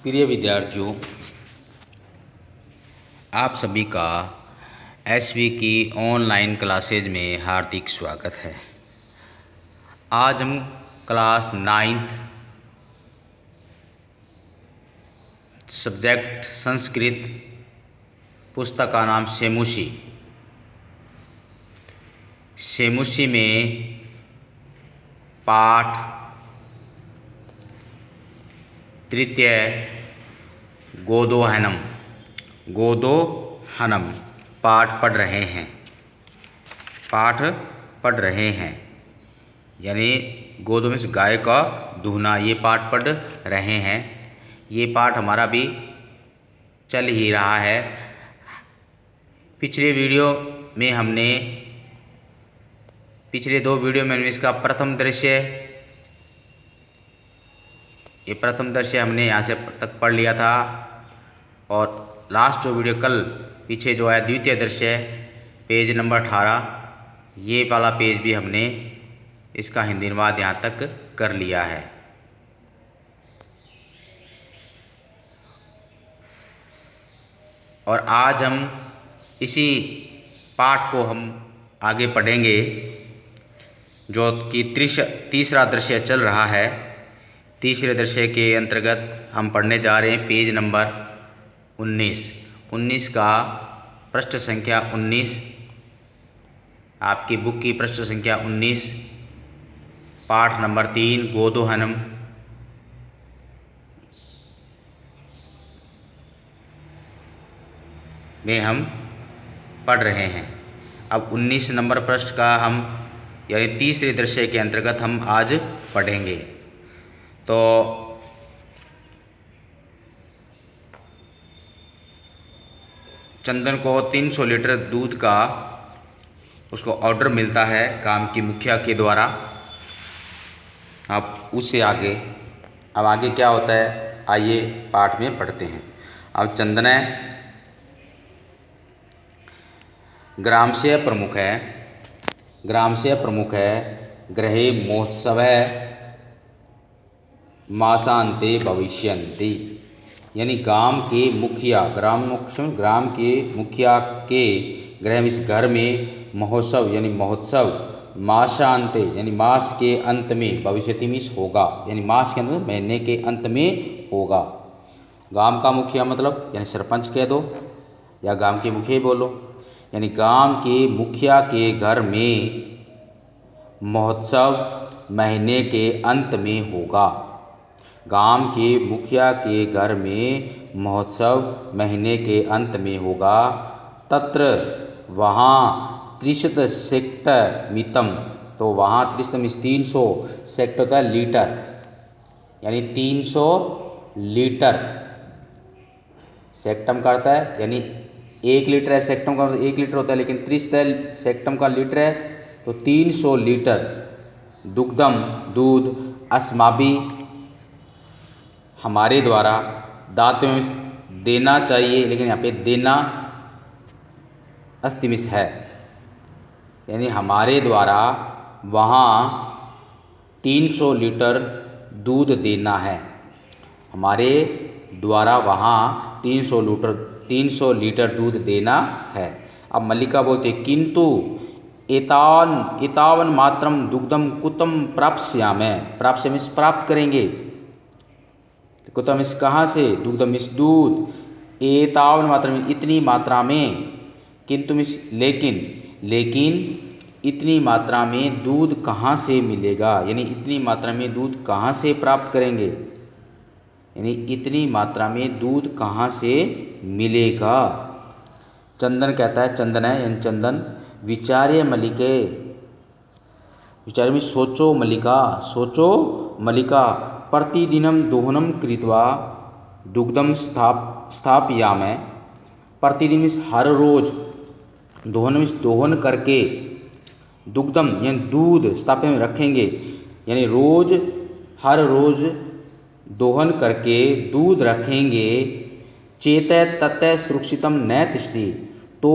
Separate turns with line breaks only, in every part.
प्रिय विद्यार्थियों, आप सभी का एसवी की ऑनलाइन क्लासेज में हार्दिक स्वागत है। आज हम क्लास 9th सब्जेक्ट संस्कृत पुस्तक का नाम सेमुसी में पाठ तृतीय गोदोहनम पाठ पढ़ रहे हैं यानी गोदो में गाय का दूहना, ये पाठ पढ़ रहे हैं। ये पाठ हमारा भी चल ही रहा है। पिछले दो वीडियो में हमने इसका प्रथम दृश्य हमने यहाँ से तक पढ़ लिया था, और लास्ट जो वीडियो कल पीछे जो है द्वितीय दृश्य पेज नंबर 18, ये वाला पेज भी हमने इसका हिंदी अनुवाद यहाँ तक कर लिया है। और आज हम इसी पाठ को हम आगे पढ़ेंगे, जो कि तीसरा दृश्य चल रहा है। तीसरे दृश्य के अंतर्गत हम पढ़ने जा रहे हैं पेज नंबर 19 का पृष्ठ संख्या 19, आपकी बुक की पृष्ठ संख्या 19, पाठ नंबर 3 गोदोहनम में हम पढ़ रहे हैं। अब 19 नंबर पृष्ठ का हम यानी तीसरे दृश्य के अंतर्गत हम आज पढ़ेंगे। तो चंदन को 300 लीटर दूध का उसको ऑर्डर मिलता है गांव की मुखिया के द्वारा। अब उससे आगे क्या होता है, आइए पाठ में पढ़ते हैं। अब चंदन ग्राम से प्रमुख है गृहे महोत्सव मासांते भविष्यन्ति, यानी ग्राम के मुखिया के गृह इस घर में महोत्सव यानी महोत्सव मासांते यानी मास के अंत में भविष्यति मिस होगा, यानी मास के अंत महीने के अंत में होगा। गांव का मुखिया मतलब यानी सरपंच कह दो या गांव के मुखिया बोलो, यानी गांव के मुखिया के घर में महोत्सव महीने के अंत में होगा। गांव के मुखिया के घर में महोत्सव महीने के अंत में होगा। तत्र वहाँ 300 सेक्टमितम, तो वहाँ 300 सेक्टर का लीटर, यानी 300 लीटर सेक्टम का अर्थ है, यानी 1 लीटर है, सेक्टम का 1 लीटर होता है, लेकिन 300 सेक्टम का लीटर है, तो 300 लीटर दुग्धम दूध अस्माभि हमारे द्वारा दाते में देना चाहिए, लेकिन यहाँ पे देना अस्तिमिस है, यानी हमारे द्वारा वहाँ 300 लीटर दूध देना है। हमारे द्वारा वहाँ 300 लीटर दूध देना है। अब मल्लिका बोलते किंतु एतावन मात्रम दुग्धम कुतम प्राप्स्यामि, प्राप्त करेंगे, कुतम इस कहाँ से, दुग्धम इस दूध, एतावन मात्रा में इतनी मात्रा में, किंतु इस लेकिन इतनी मात्रा में दूध कहाँ से मिलेगा, यानी इतनी मात्रा में दूध कहाँ से प्राप्त करेंगे, यानी इतनी मात्रा में दूध कहाँ से मिलेगा। चंदन कहता है, चंदन है यानी चंदन, विचार्य मल्लिके, विचार में सोचो मल्लिका प्रतिदिनम दोहनम कृत्वा दुग्धम स्थापयामि, प्रतिदिन इस हर रोज दोहन करके दुग्धम यानी दूध स्थापन में रखेंगे, यानी हर रोज दोहन करके दूध रखेंगे। चेत ततः सुरक्षितम न तिष्ठति, तो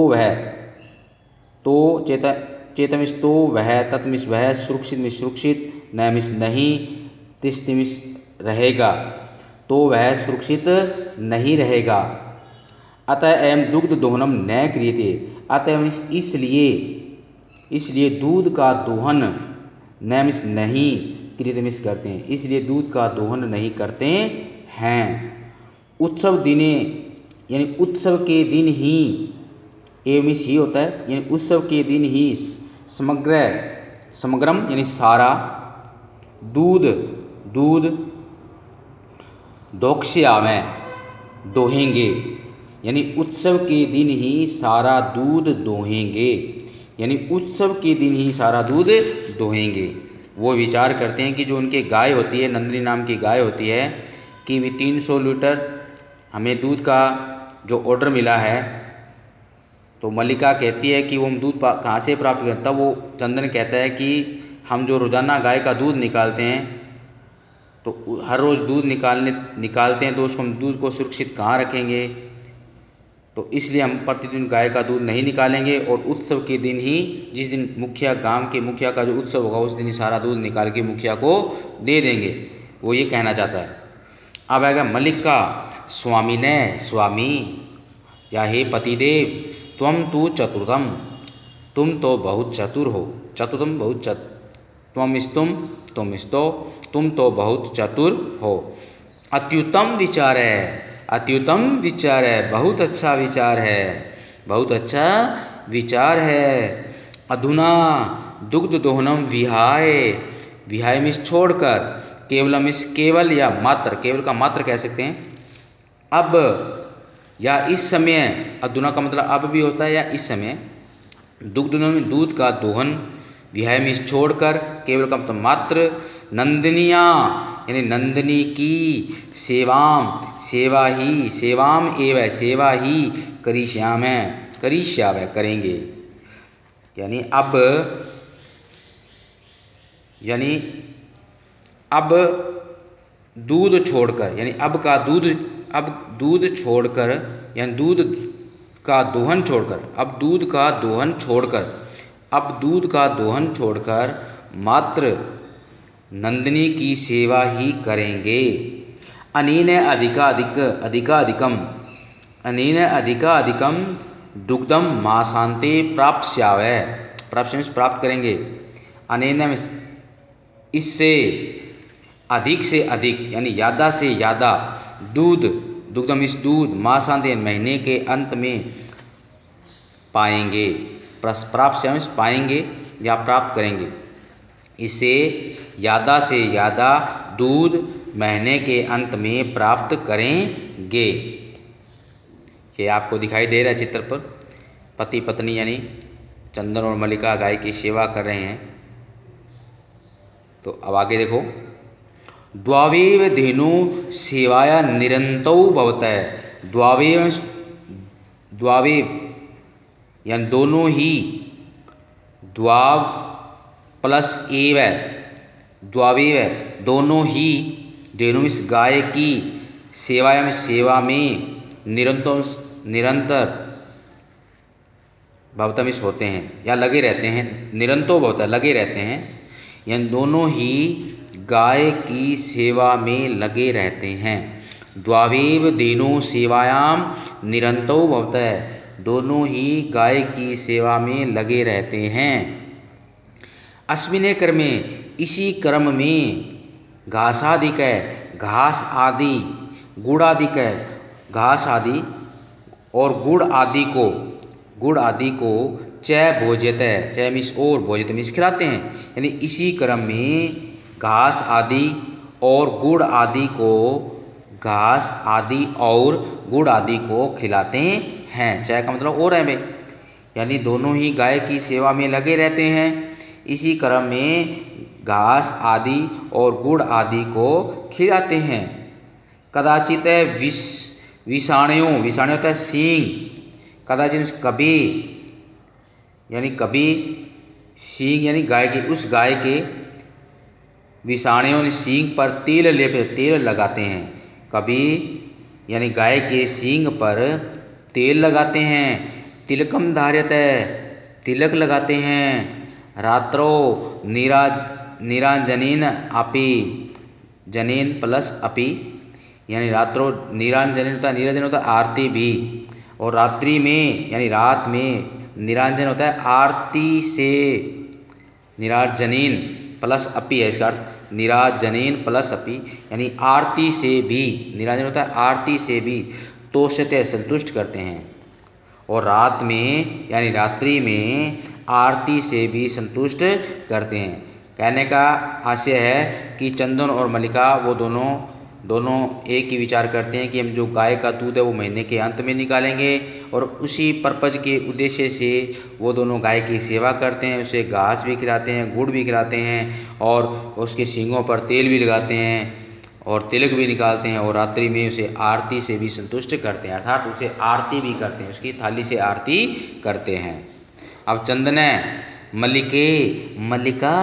वह तत्मिस सुरक्षित न मिस नहीं, तिष्ठिमिस रहेगा। तो वह सुरक्षित नहीं रहेगा। अतः एवं दुग्ध दोहनम न क्रियते, अतः इसलिए दूध का दोहन न मिस नहीं क्रियते मिस करते हैं, इसलिए दूध का दोहन नहीं करते हैं। उत्सव दिने यानी उत्सव के दिन ही, एवं मिस ही होता है यानी उत्सव के दिन ही समग्रम यानी सारा दूध दोक्ष्यामय दोहेंगे, यानी उत्सव के दिन ही सारा दूध दोहेंगे, यानी उत्सव के दिन ही सारा दूध दोहेंगे। वो विचार करते हैं कि जो उनके गाय होती है, नंदिनी नाम की गाय होती है, कि भी 300 लीटर हमें दूध का जो ऑर्डर मिला है, तो मल्लिका कहती है कि वो हम दूध कहाँ से प्राप्त करें। तब वो चंदन कहता है कि हम जो रोज़ाना गाय का दूध निकालते हैं, तो हर रोज़ दूध निकालते हैं, तो उसको हम दूध को सुरक्षित कहाँ रखेंगे, तो इसलिए हम प्रतिदिन गाय का दूध नहीं निकालेंगे, और उत्सव के दिन ही, जिस दिन गांव के मुखिया का जो उत्सव होगा, उस दिन ही सारा दूध निकाल के मुखिया को दे देंगे। वो ये कहना चाहता है। अब आएगा मल्लिका स्वामी ने, स्वामी या हे पतिदेव, त्वम तु चतुर्थम, तुम तो बहुत चतुर हो, चतुर्थम बहुत चतुर, तुम तो बहुत चतुर हो। अत्युत्तम विचार है, अत्युत्तम विचार है, बहुत अच्छा विचार है, बहुत अच्छा विचार है। अधुना दुग्ध दोहनम विहाय, विहाय में छोड़कर, केवलम इस केवल या मात्र, केवल का मात्र कह सकते हैं, अब या इस समय, अधुना का मतलब अब भी होता है या इस समय, दुग्ध में दूध का दोहन, विहाय में छोड़कर, केवल का मतलब मात्र, नंदिनिया यानी नंदिनी की सेवाम एवं सेवा ही करिष्यामः करेंगे। यानी अब दूध छोड़कर, यानी अब दूध छोड़कर, यानी दूध का दोहन छोड़कर मात्र नंदिनी की सेवा ही करेंगे। अनेन अधिकाधिकम दुग्धम मासान्ते प्राप्स्यावः, प्राप्त करेंगे। अनेन इससे अधिक से अधिक, यानी ज़्यादा से ज़्यादा दुग्धम इस दूध, मासान्ते महीने के अंत में पाएंगे, प्राप्स्यावः पाएंगे या प्राप्त करेंगे। इसे ज़्यादा से ज़्यादा दूध महीने के अंत में प्राप्त करेंगे। ये आपको दिखाई दे रहा है चित्र पर, पति पत्नी यानी चंदन और मल्लिका गाय की सेवा कर रहे हैं। तो अब आगे देखो, द्वावेव धेनु सेवाया निरंतौ भवतः, द्वावेव यानी दोनों ही, द्वाव प्लस एव, द्वावेव दोनों ही, धेनु इस गाय की, सेवा में निरंतर भवतमिस होते हैं या लगे रहते हैं, निरंतो भवता लगे रहते हैं, यानी दोनों ही गाय की सेवा में लगे रहते हैं। द्वावेव धेनु सेवायाम निरंतो भवतः, दोनों ही गाय की सेवा में लगे रहते हैं। अस्मिने क्रमे, इसी क्रम में, घासादिक घास आदि, गुड़ादिक घास आदि और गुड़ आदि को चय भोज्यते, चय मिस और भोज्यते मिस खिलाते हैं, यानी इसी क्रम में घास आदि और गुड़ आदि को, घास आदि और गुड़ आदि को खिलाते हैं। चय का मतलब और है भाई, यानी दोनों ही गाय की सेवा में लगे रहते हैं, इसी क्रम में घास आदि और गुड़ आदि को खिलाते हैं। कदाचित विषाणु होता है सींग, कदाचित कभी, यानी कभी सींग यानी गाय के, उस गाय के विषाणुओं ने सींग पर तेल लगाते हैं, कभी यानी गाय के सींग पर तेल लगाते हैं। तिलकम धार्यते, तिलक लगाते हैं। रात्रो निराजनेन अपि, जनेन प्लस अपि, यानी रात्रो निरांजन होता है, निरांजन होता है आरती भी, और रात्रि में यानी रात में निरांजन होता है आरती से, निराजनीन प्लस अपी है इसका अर्थ, निराजनीन प्लस अपी यानी आरती से भी, निराजन होता है आरती से भी, तोषते संतुष्ट करते हैं, और रात में यानी रात्रि में आरती से भी संतुष्ट करते हैं। कहने का आशय है कि चंदन और मल्लिका वो दोनों एक ही विचार करते हैं कि हम जो गाय का दूध है वो महीने के अंत में निकालेंगे, और उसी पर्पज के उद्देश्य से वो दोनों गाय की सेवा करते हैं, उसे घास भी खिलाते हैं, गुड़ भी खिलाते हैं, और उसके सींगों पर तेल भी लगाते हैं और तिलक भी निकालते हैं, और रात्रि में उसे आरती से भी संतुष्ट करते हैं, अर्थात उसे आरती भी करते हैं, उसकी थाली से आरती करते हैं। अब चंदने मल्लिके मल्लिका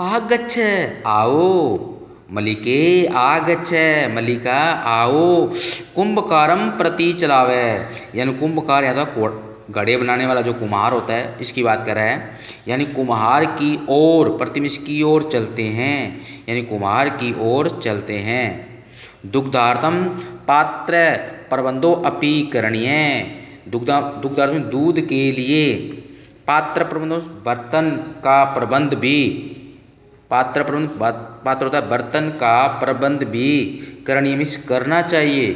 आगच्छ आओ, मल्लिके आगच्छ मल्लिका आओ, कुंभकारम प्रति चलावे, यानी कुंभकार या तो घड़े बनाने वाला जो कुम्हार होता है इसकी बात कर रहा है, यानी कुम्हार की ओर, प्रतिमिश की ओर चलते हैं, यानी कुम्हार की ओर चलते हैं। दुग्धार्थम पात्र प्रबंधो अपि करणीय, दुग्धार्थ में दूध के लिए, पात्र प्रबंधो बर्तन का प्रबंध भी, पात्र प्रबंध पात्र होता है बर्तन का प्रबंध भी करणीय मीन्स करना चाहिए।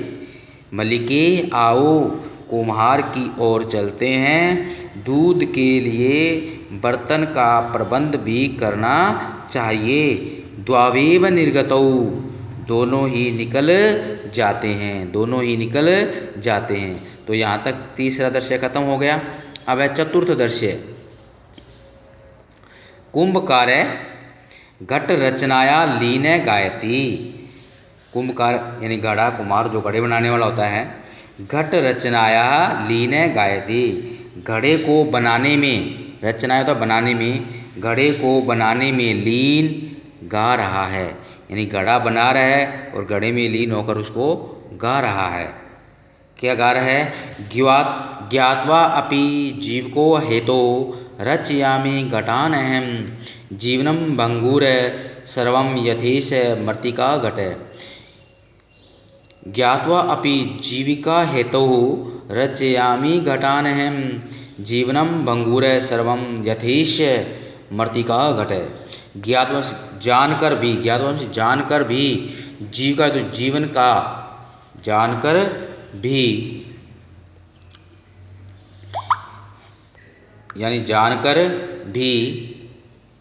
मल्लिके आओ कुम्हार की ओर चलते हैं, दूध के लिए बर्तन का प्रबंध भी करना चाहिए। द्वावेव निर्गतौ दोनों ही निकल जाते हैं, दोनों ही निकल जाते हैं। तो यहाँ तक तीसरा दृश्य खत्म हो गया। अब है चतुर्थ दृश्य, कुंभकार घट रचनाया लीन गायती, कुंभकार यानी घड़ा कुम्हार जो घड़े बनाने वाला होता है, घट रचनाया लीन गायती, घड़े को बनाने में, रचनाया तो बनाने में, घड़े को बनाने में लीन गा रहा है, यानी घड़ा बना रहा है और घड़े में लीन होकर उसको गा रहा है। क्या गा रहा है? ज्ञात्वा अपि जीवको हेतो रचयामि घटान अहम, जीवनम भंगुर सर्वम यथेश मृत्तिका घट। ज्ञात्वा अपि जीविका हेतु रचयामि घटान अहम, जीवनम भंगुर सर्वम यथेश मृत्तिका घट। ज्ञात्वा जानकर भी, ज्ञात्वा से जानकर भी, जीविका तो जीवन का, जानकर भी यानी जानकर भी,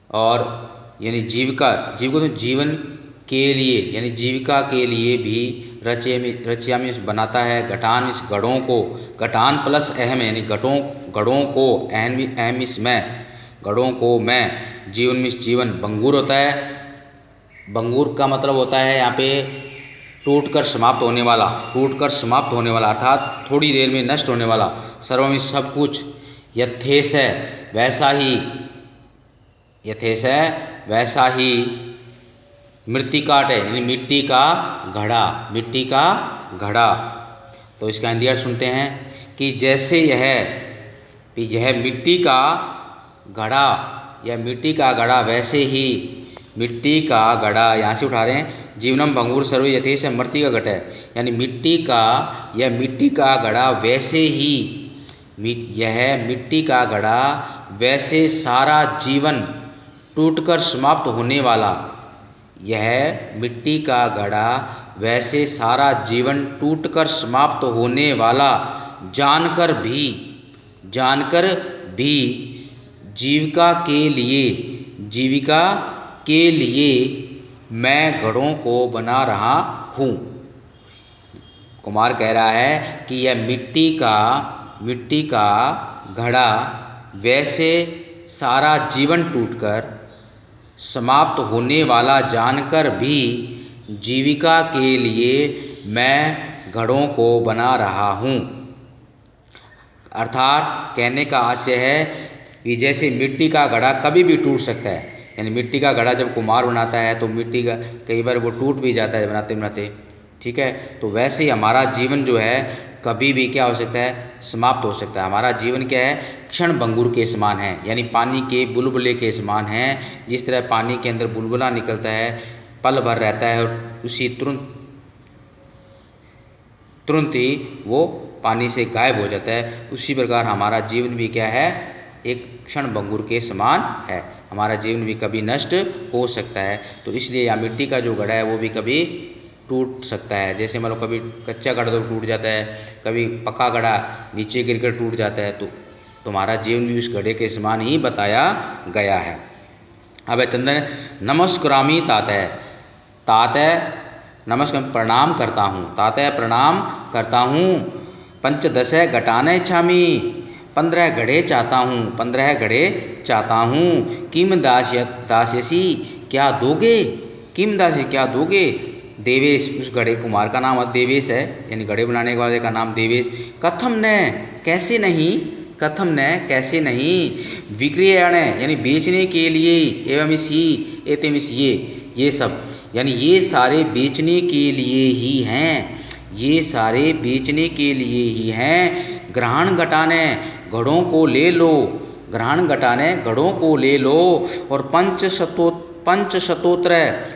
और यानी जीविका, जीविका तो जीवन के लिए यानी जीविका के लिए भी, रचयामि बनाता है, घटान इस घड़ों को, घटान प्लस अहम यानी घड़ों को, अहम इस मैं, घड़ों को मैं, जीवन में जीवन, भंगुर होता है, भंगुर का मतलब होता है यहाँ पे टूटकर समाप्त होने वाला, टूटकर समाप्त होने वाला अर्थात थोड़ी देर में नष्ट होने वाला, सर्व में सब कुछ, यथेश है वैसा ही, यथेश है वैसा ही, मृत्तिकाट है यानी मिट्टी का घड़ा, मिट्टी का घड़ा। तो इसका हिंदी अर्थ सुनते हैं कि जैसे यह मिट्टी का घड़ा या मिट्टी का घड़ा वैसे ही, मिट्टी का घड़ा यहाँ से उठा रहे हैं, जीवनम भंगुर सर्व यथेश मृत्ति का घट है, यानी मिट्टी का या मिट्टी का घड़ा वैसे ही, यह मिट्टी का घड़ा वैसे सारा जीवन टूटकर समाप्त होने वाला, यह मिट्टी का घड़ा वैसे सारा जीवन टूटकर समाप्त होने वाला, जानकर भी जीविका के लिए मैं घड़ों को बना रहा हूँ। कुमार कह रहा है कि यह मिट्टी का घड़ा वैसे सारा जीवन टूटकर समाप्त होने वाला जानकर भी जीविका के लिए मैं घड़ों को बना रहा हूँ। अर्थात कहने का आशय है कि जैसे मिट्टी का घड़ा कभी भी टूट सकता है, यानी मिट्टी का घड़ा जब कुम्हार बनाता है तो मिट्टी का कई बार वो टूट भी जाता है बनाते बनाते, ठीक है। तो वैसे ही हमारा जीवन जो है कभी भी क्या हो सकता है, समाप्त हो सकता है। हमारा जीवन क्या है, क्षण भंगुर के समान है, यानी पानी के बुलबुले के समान है। जिस तरह पानी के अंदर बुलबुला निकलता है, पल भर रहता है और उसी तुरंत तुरंत ही वो पानी से गायब हो जाता है। उसी प्रकार हमारा जीवन भी क्या है, एक क्षण भंगुर के समान है। हमारा जीवन भी कभी नष्ट हो सकता है। तो इसलिए या मिट्टी का जो घड़ा है वो भी कभी टूट सकता है। जैसे मतलब कभी कच्चा घड़ा तो टूट जाता है, कभी पक्का घड़ा नीचे गिरकर टूट जाता है। तो तुम्हारा जीवन भी उस घड़े के समान ही बताया गया है। अब चंदन नमस्कुरामी तातय, तातय नमस्कार प्रणाम करता हूँ, तातय प्रणाम करता हूँ। पंचदश घटाने इच्छामी, 15 घड़े चाहता हूँ, 15 घड़े चाहता हूँ। किम दास्यसी, क्या दोगे, किम दासी क्या दोगे। देवेश, उस घड़े कुमार का नाम देवेश है, यानी घड़े बनाने वाले का नाम देवेश। कथम न, कैसे नहीं, कथम न कैसे नहीं। विक्रयण यानी बेचने के लिए, एवं इसी एवं इस ये सब, यानी ये सारे बेचने के लिए ही हैं, ये सारे बेचने के लिए ही हैं। ग्रहण घटाने, घड़ों को ले लो, ग्रहण घटाने घड़ों को ले लो। और 500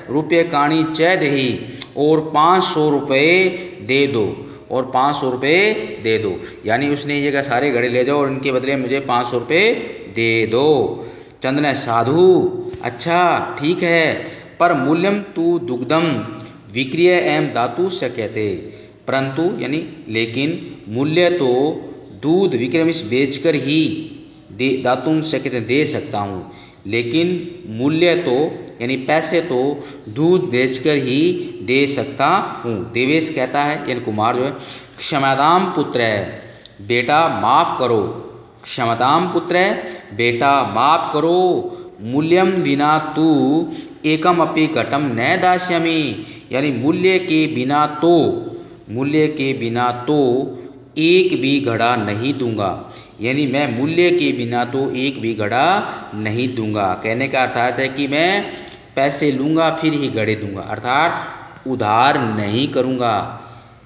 रुपये काणी चय दही, और 500 रुपये दे दो, और 500 रुपये दे दो। यानी उसने ये कहा सारे घड़े ले जाओ और इनके बदले मुझे 500 रुपये दे दो। चंदन साधु, अच्छा ठीक है, पर मूल्यम तू दुग्धम विक्रिय एवं धातु शक्यते, परंतु यानी लेकिन मूल्य तो दूध विक्रमिश बेचकर ही धातुम शक्यते दे सकता हूँ, लेकिन मूल्य तो यानी पैसे तो दूध बेचकर ही दे सकता हूँ। देवेश कहता है, यानी कुमार जो है, क्षमताम पुत्र है, बेटा माफ़ करो, क्षमताम पुत्र है, बेटा माफ़ करो। मूल्यम विना तू एकम अपि घटम न दास्यामि, यानी मूल्य के बिना तो, मूल्य के बिना तो एक भी घड़ा नहीं दूंगा, यानी मैं मूल्य के बिना तो एक भी घड़ा नहीं दूंगा। कहने का अर्थात है कि मैं पैसे लूँगा फिर ही घड़े दूंगा, अर्थात उधार नहीं करूँगा।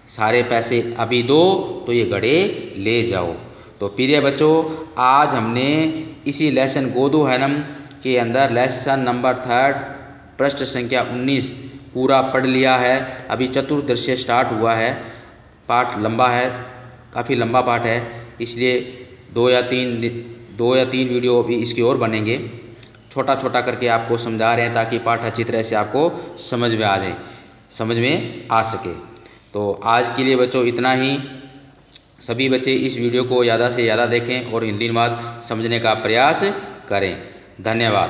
सारे पैसे अभी दो तो ये घड़े ले जाओ। तो प्रिय बच्चों, आज हमने इसी लेसन गोदोहनम के अंदर लेसन नंबर 3 पृष्ठ संख्या 19 पूरा पढ़ लिया है। अभी चतुर्दृश्य स्टार्ट हुआ है, पाठ लंबा है, काफ़ी लंबा पाठ है, इसलिए 2 या 3 वीडियो भी इसकी ओर बनेंगे। छोटा छोटा करके आपको समझा रहे हैं ताकि पाठ अच्छी तरह से आपको समझ में आ जाए, समझ में आ सके। तो आज के लिए बच्चों इतना ही। सभी बच्चे इस वीडियो को ज़्यादा से ज़्यादा देखें और हिंदी अनुवाद समझने का प्रयास करें। धन्यवाद।